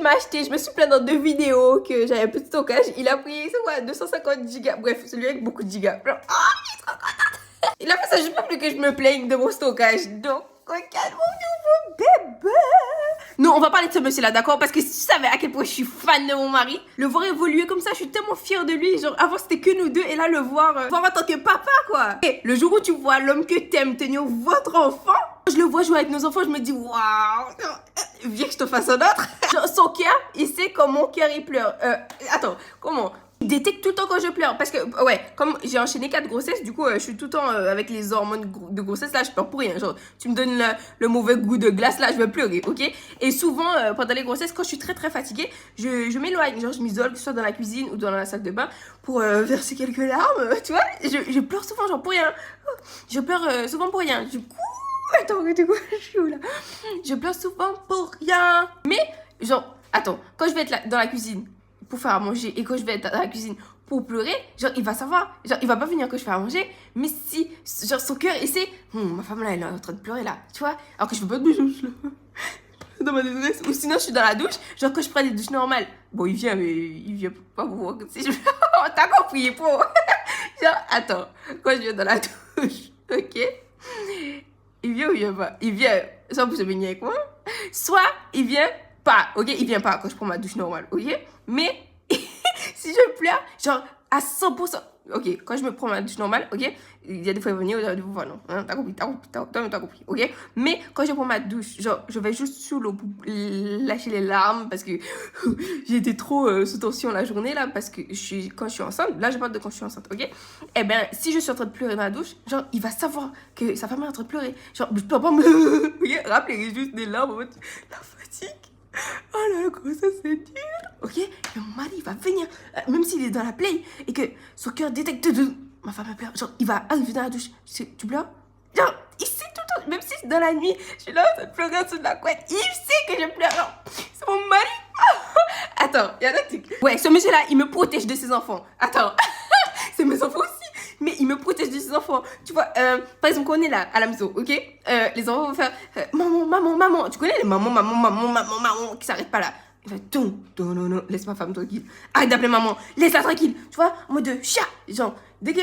qu'il m'a acheté, je me suis plaint dans 2 vidéos que j'avais un peu de stockage. Il a pris, c'est quoi, 250 gigas. Bref, celui avec beaucoup de gigas. Genre, oh, il est trop content. Il a fait ça juste pas plus que je me plaigne de mon stockage. Donc, regarde mon nouveau bébé. Non, on va parler de ce monsieur-là, d'accord? Parce que si tu savais à quel point je suis fan de mon mari, le voir évoluer comme ça, je suis tellement fière de lui. Genre, avant, c'était que nous deux. Et là, le voir en tant que papa, quoi. Et le jour où tu vois l'homme que t'aimes tenir votre enfant, je le vois jouer avec nos enfants, je me dis, waouh, viens que je te fasse un autre. Genre, son cœur, il sait quand mon cœur, il pleure. Attends, comment? Il détecte tout le temps quand je pleure. Parce que, ouais, comme j'ai enchaîné 4 grossesses, du coup, je suis tout le temps avec les hormones de grossesse. Là, je pleure pour rien. Genre, tu me donnes le mauvais goût de glace, là, je vais pleurer, ok? Et souvent, pendant les grossesses, quand je suis très, très fatiguée, je m'éloigne. Genre, je m'isole, que ce soit dans la cuisine ou dans la salle de bain, pour verser quelques larmes, tu vois? Je pleure souvent, genre, pour rien. Je pleure souvent pour rien. Du coup, attends, je suis où, là? Je pleure souvent pour rien. Mais, genre, attends, quand je vais être dans la cuisine pour faire à manger et quand je vais être dans la cuisine pour pleurer, genre, il va savoir. Genre, il va pas venir que je fais à manger, mais si, genre, son cœur, il sait, ma femme, là, elle est en train de pleurer, là, tu vois? Alors que je veux pas de douche, là. Dans ma détresse. Ou sinon, je suis dans la douche, genre, quand je prends des douches normales. Bon, il vient, mais il vient pas pour voir. Si je... T'as compris, pour. Genre, attends, quand je viens dans la douche, ok? Il vient ou il vient pas? Il vient soit pour se baigner avec moi, soit il vient pas, ok? Il vient pas quand je prends ma douche normale, ok? Mais si je pleure, genre à 100%, ok? Quand je me prends ma douche normale, ok? Il y a des fois il va venir, il y a des fois non. Hein? T'as compris, t'as compris, ok? Mais quand je prends ma douche, genre je vais juste sous l'eau pour lâcher les larmes parce que j'ai été trop sous tension la journée là parce que quand je suis enceinte, là je parle de quand je suis enceinte, ok? Eh ben si je suis en train de pleurer dans la douche, genre il va savoir que sa femme est en train de pleurer. Genre je peux pas me... ok? Rappelez juste des larmes en mode la fatigue. Oh la grossesse c'est dur, ok? Mais mon mari il va venir, même s'il est dans la play et que son cœur détecte de... Ma femme pleure, genre il va arriver dans la douche, tu pleures? Genre il sait tout le temps, même si c'est dans la nuit, je suis là en train de pleurer en dessous de la couette, il sait que je pleure, genre c'est mon mari. Attends, il y a un truc. Ouais, ce monsieur là il me protège de ses enfants. Attends, c'est mes enfants aussi, mais il me protège de ses enfants. Tu vois, par exemple, quand on est là, à la maison, ok? Les enfants vont faire maman, maman, maman. Tu connais les maman, maman, maman, maman, maman qui s'arrêtent pas là. Il va non, non, non, laisse ma femme tranquille. Arrête d'appeler maman, laisse-la tranquille. Tu vois, en mode de chat. Genre, dès que.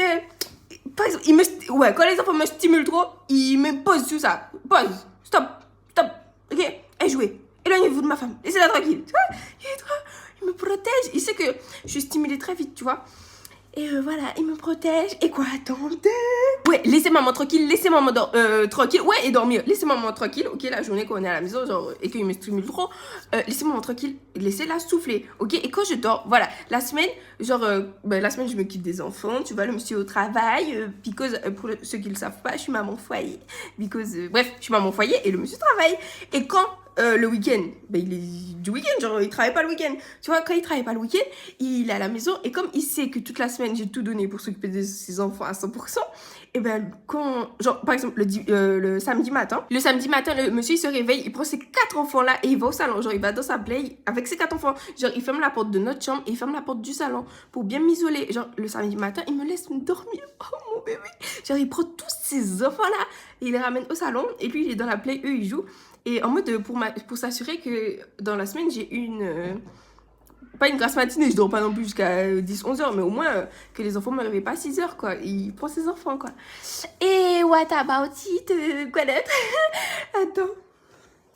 Par exemple, ouais, quand les enfants me stimulent trop, il me pose sur ça. Pause, stop, stop, ok? Et jouez. Éloignez-vous de ma femme, laissez-la tranquille. Tu vois, il me protège. Il sait que je suis stimulée très vite, tu vois. Et voilà, il me protège. Et quoi, attendez? Ouais, laissez maman tranquille, laissez maman tranquille. Ouais, et dormir. Laissez maman tranquille, ok, la journée quand on est à la maison, genre, et qu'il me stimule trop, laissez maman tranquille, laissez-la souffler, ok? Et quand je dors, voilà, la semaine, genre, la semaine, je m'occupe des enfants, tu vois, le monsieur au travail, because, pour ceux qui le savent pas, je suis maman foyer. Bref, je suis maman foyer et le monsieur travaille. Et quand le week-end, il est du week-end, genre il travaille pas le week-end. Tu vois, quand il travaille pas le week-end, il est à la maison et comme il sait que toute la semaine j'ai tout donné pour s'occuper de ses enfants à 100%, et ben quand, genre par exemple le samedi matin, le monsieur il se réveille, il prend ses 4 enfants là et il va au salon, genre il va dans sa play avec ses 4 enfants, genre il ferme la porte de notre chambre et il ferme la porte du salon pour bien m'isoler. Genre le samedi matin, il me laisse me dormir, oh mon bébé, genre il prend tous ces enfants là et il les ramène au salon et puis il est dans la play, eux ils jouent. Et en mode, pour s'assurer que dans la semaine, j'ai pas une grasse matinée, je dors pas non plus jusqu'à 10-11 heures, mais au moins que les enfants ne me réveillent pas à 6 heures, quoi. Il prend ses enfants, quoi. Et what about it? Quoi d'autre? Attends.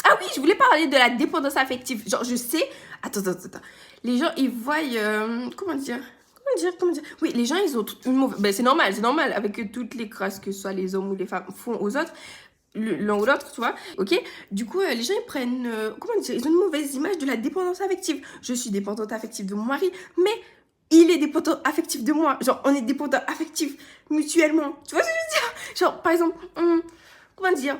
Ah oui, je voulais parler de la dépendance affective. Genre, je sais... Attends. Les gens, ils voient... Comment dire? Oui, les gens, ils ont une mauvaise... Ben, c'est normal, avec toutes les crasses que ce soit les hommes ou les femmes font aux autres. L'un ou l'autre, tu vois, ok? Du coup, les gens, ils prennent, ils ont une mauvaise image de la dépendance affective. Je suis dépendante affective de mon mari, mais il est dépendant affectif de moi. Genre, on est dépendant affectif mutuellement. Tu vois ce que je veux dire? Genre, par exemple, comment dire?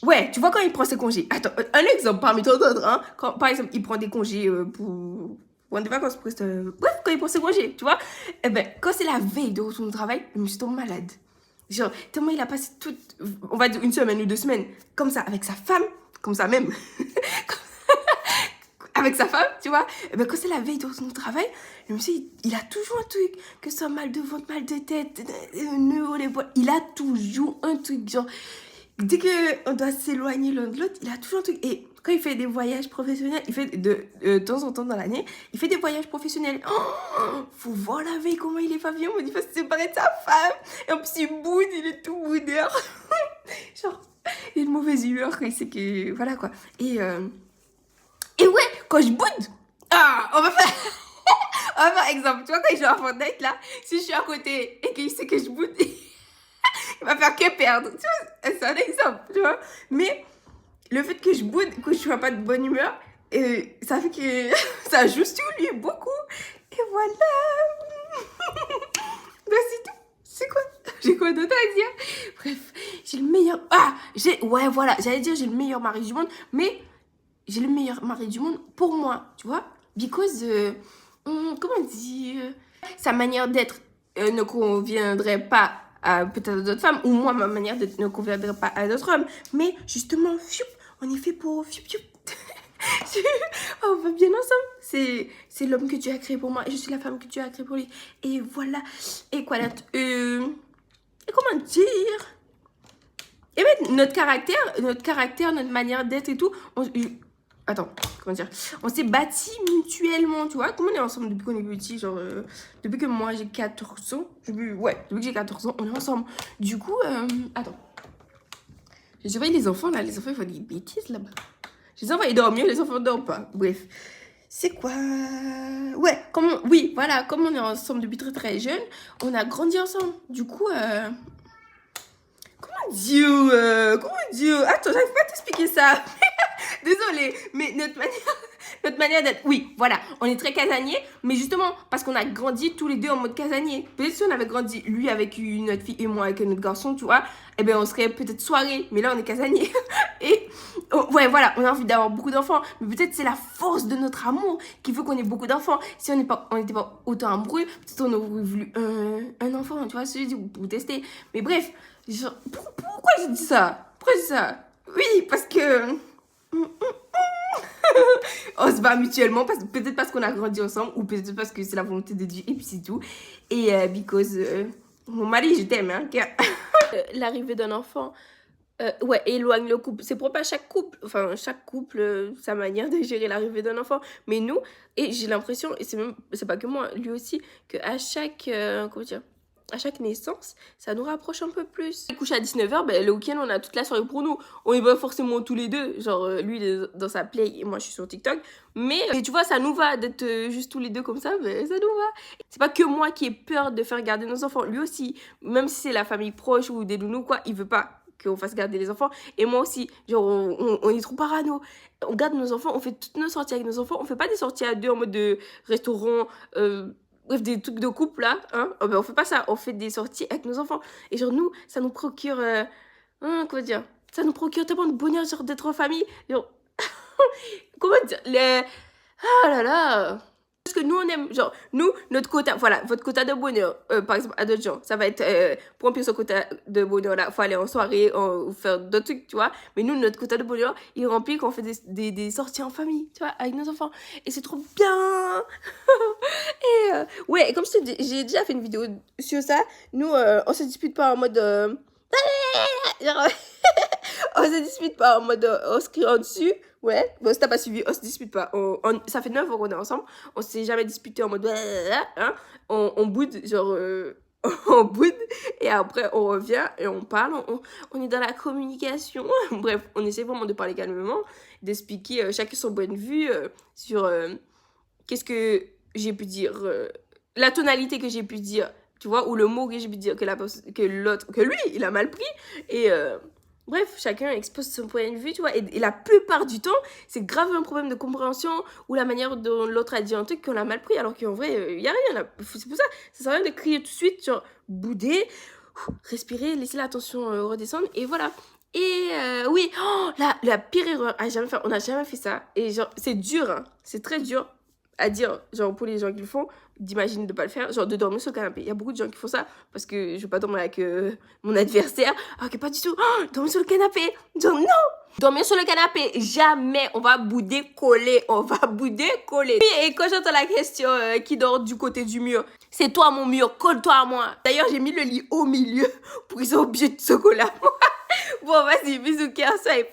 Ouais, tu vois quand il prend ses congés. Attends, un exemple parmi tant d'autres, hein? Quand, par exemple, il prend des congés pour des vacances, bref, quand il prend ses congés, tu vois? Eh ben, quand c'est la veille de retour au travail, je me suis tombée malade. Genre, tellement il a passé toute, on va dire 1 semaine ou 2 semaines, comme ça, avec sa femme, comme ça même, avec sa femme, tu vois. Et ben, quand c'est la veille de son travail, je me suis dit, il a toujours un truc, que ce soit mal de ventre, mal de tête, nœud au l'épaule, il a toujours un truc, genre, dès qu'on doit s'éloigner l'un de l'autre, il a toujours un truc. Et quand il fait des voyages professionnels, il fait de temps en temps dans l'année, il fait des voyages professionnels. Oh, faut voir la veille comment il est pas bien, on dit, il va se séparer de sa femme. Et en plus, il boude, il est tout boudeur. Genre, il est de mauvaise humeur quand il sait que... Voilà, quoi. Et ouais, quand je boude, on va faire... on va faire exemple. Tu vois, quand je joue à Fortnite, là, si je suis à côté et qu'il sait que je boude, il va faire que perdre. Tu vois, c'est un exemple, tu vois. Mais le fait que je boude, que je sois pas de bonne humeur, ça fait que ça joue sur lui beaucoup. Et voilà. Ben, c'est tout. C'est quoi? J'ai quoi d'autre à dire? Bref, j'ai le meilleur... Ouais, voilà. J'allais dire j'ai le meilleur mari du monde, mais j'ai le meilleur mari du monde pour moi, tu vois. Because, comment dire... Sa manière d'être ne conviendrait pas à peut-être d'autres femmes, ou moi, ma manière d'être ne conviendrait pas à d'autres hommes. Mais justement, on est fait pour... on va bien ensemble. C'est l'homme que Dieu a créé pour moi et je suis la femme que Dieu a créée pour lui. Et voilà. Et quoi d'autre? Et comment dire? Et même notre caractère, notre manière d'être et tout. Attends, comment dire? On s'est bâti mutuellement, tu vois. Comment on est ensemble depuis qu'on est petit? Genre, depuis que moi j'ai 14 ans. Ouais, depuis que j'ai 14 ans, on est ensemble. Du coup, attends. Je surveille les enfants là. Les enfants, ils font des bêtises là-bas. Les enfants, ils dorment mieux, les enfants ne dorment pas. Bref. C'est quoi? Ouais, oui, voilà. Comme on est ensemble depuis très très jeune, on a grandi ensemble. Du coup, comment dire? Attends, j'arrive pas à t'expliquer ça. Désolée, mais notre manière d'être, oui, voilà, on est très casanier, mais justement, parce qu'on a grandi tous les deux en mode casanier. Peut-être si on avait grandi, lui avec une autre fille et moi avec un autre garçon, tu vois, eh ben on serait peut-être soirée, mais là on est casanier. Et, ouais, voilà, on a envie d'avoir beaucoup d'enfants, mais peut-être c'est la force de notre amour qui fait qu'on ait beaucoup d'enfants. Si on n'était pas autant amoureux, peut-être on aurait voulu un enfant, tu vois, pour tester. Mais bref, genre, pourquoi j'ai dit ça? Pourquoi j'ai dit ça? Oui, parce que... on se bat mutuellement, peut-être parce qu'on a grandi ensemble ou peut-être parce que c'est la volonté de Dieu et puis c'est tout. Et because mon mari, je t'aime, hein. L'arrivée d'un enfant, ouais, éloigne le couple. C'est propre à chaque couple. Enfin, chaque couple, sa manière de gérer l'arrivée d'un enfant. Mais nous, et j'ai l'impression, et c'est pas que moi, lui aussi, qu'à chaque, comment dire, à chaque naissance, ça nous rapproche un peu plus. Couche à 19h, ben, le week-end, on a toute la soirée pour nous. On est pas forcément tous les deux. Genre, lui, il est dans sa play et moi, je suis sur TikTok. Mais tu vois, ça nous va d'être juste tous les deux comme ça. Ben, ça nous va. C'est pas que moi qui ai peur de faire garder nos enfants. Lui aussi, même si c'est la famille proche ou des nounous, quoi, il veut pas qu'on fasse garder les enfants. Et moi aussi, genre, on est trop parano. On garde nos enfants, on fait toutes nos sorties avec nos enfants. On fait pas des sorties à deux en mode de restaurant... bref, des trucs de couple là, hein. Oh, ben, on fait pas ça, on fait des sorties avec nos enfants. Et genre nous, ça nous procure, comment dire, ça nous procure tellement de bonheur, genre d'être en famille. Genre, comment dire, ah là là. Parce que nous on aime, genre, nous, notre quota, voilà, votre quota de bonheur, par exemple, à d'autres gens, ça va être, pour remplir ce quota de bonheur là, faut aller en soirée, ou faire d'autres trucs, tu vois. Mais nous, notre quota de bonheur, il est rempli quand on fait des sorties en famille, tu vois, avec nos enfants. Et c'est trop bien. Et ouais, comme je te dis, j'ai déjà fait une vidéo sur ça. Nous, on se dispute pas en mode... genre, on se dispute pas en mode on se crie en dessus. Ouais, bon, si t'as pas suivi, on se dispute pas. Ça fait 9 ans qu'on est ensemble. On s'est jamais disputé en mode... Hein, on boude, genre... on boude et après on revient et on parle, on est dans la communication. Bref, on essaie vraiment de parler calmement, d'expliquer chacun son point de vue sur qu'est-ce que j'ai pu dire, la tonalité que j'ai pu dire, tu vois, ou le mot que j'ai pu dire que lui, il a mal pris. Et bref, chacun expose son point de vue, tu vois. Et la plupart du temps, c'est grave un problème de compréhension ou la manière dont l'autre a dit un truc qu'on a mal pris, alors qu'en vrai, il n'y a rien là. C'est pour ça, ça sert à rien de crier tout de suite, genre, bouder, respirer, laisser la tension redescendre, et voilà. Et oui, la pire erreur à jamais faire, on n'a jamais fait ça. Et genre, c'est dur, hein, c'est très dur à dire, genre, pour les gens qui le font, d'imaginer de pas le faire, genre de dormir sur le canapé. Il y a beaucoup de gens qui font ça parce que je veux pas dormir avec mon adversaire. Alors que pas du tout. Dormir sur le canapé. Genre non. Dormir sur le canapé, jamais. On va bouder coller. Et quand j'entends la question qui dort du côté du mur, c'est toi mon mur, colle-toi à moi. D'ailleurs, j'ai mis le lit au milieu pour qu'ils soient obligés de se coller à moi. Bon, vas-y, bisous, swipe.